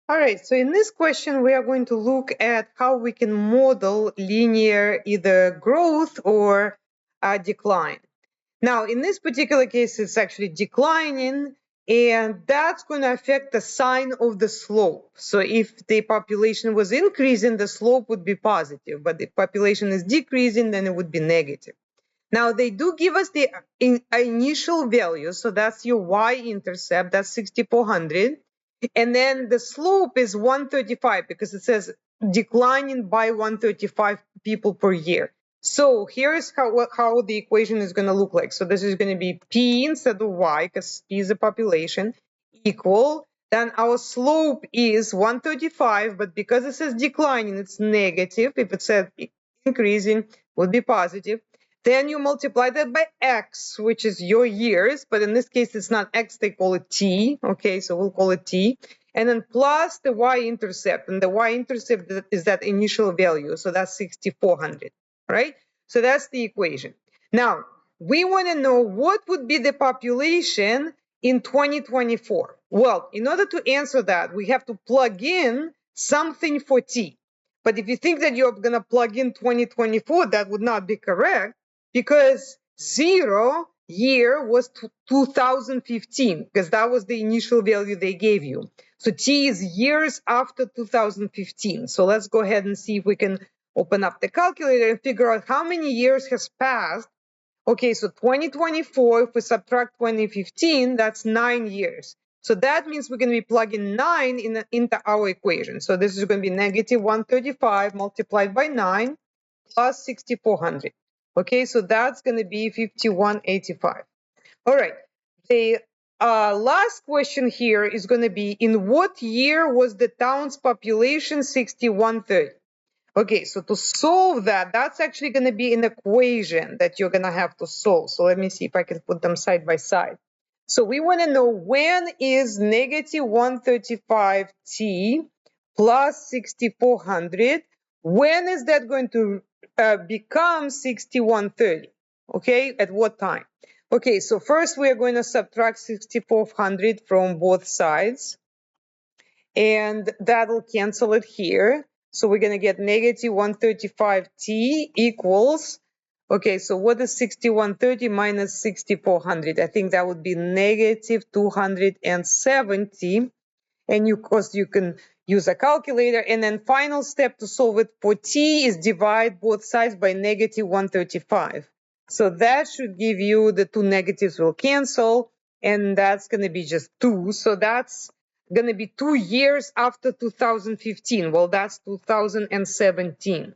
All right, so in this question, we are going to look at how we can model linear either growth or decline. Now, in this particular case, it's actually declining, and that's going to affect the sign of the slope. So if the population was increasing, the slope would be positive, but if population is decreasing, then it would be negative. Now, they do give us the initial value, so that's your y-intercept, that's 6,400. And then the slope is 135 because it says declining by 135 people per year. So here's how the equation is going to look like. So this is going to be P instead of Y, because P is the population, equal. Then our slope is 135, but because it says declining, it's negative. If it said increasing, it would be positive. Then you multiply that by x, which is your years, but in this case, it's not x, they call it t. Okay, so we'll call it t. And then plus the y-intercept, and the y-intercept is that initial value, so that's 6,400, right? So that's the equation. Now, we want to know what would be the population in 2024. Well, in order to answer that, we have to plug in something for t. But if you think that you're going to plug in 2024, that would not be correct, because 0 year was 2015, because that was the initial value they gave you. So t is years after 2015. So let's go ahead and see if we can open up the calculator and figure out how many years has passed. Okay, so 2024, if we subtract 2015, that's 9 years. So that means we're going to be plugging 9 into our equation. So this is going to be negative 135 multiplied by 9 plus 6,400. Okay, so that's going to be 5185. All right, the last question here is going to be, in what year was the town's population 6130? Okay, so to solve that, that's actually going to be an equation that you're going to have to solve. So let me see if I can put them side by side. So we want to know, when is negative 135t plus 6,400, when is that going to become 6130? Okay, at what time? Okay, so first we are going to subtract 6,400 from both sides, and that'll cancel it here. So we're going to get negative 135t equals, okay, so what is 6130 minus 6,400? I think that would be negative 270. And of course, you can use a calculator. And then final step to solve it for t is divide both sides by negative 135. So that should give you, the two negatives will cancel, and that's going to be just 2. So that's going to be 2 years after 2015. Well, that's 2017.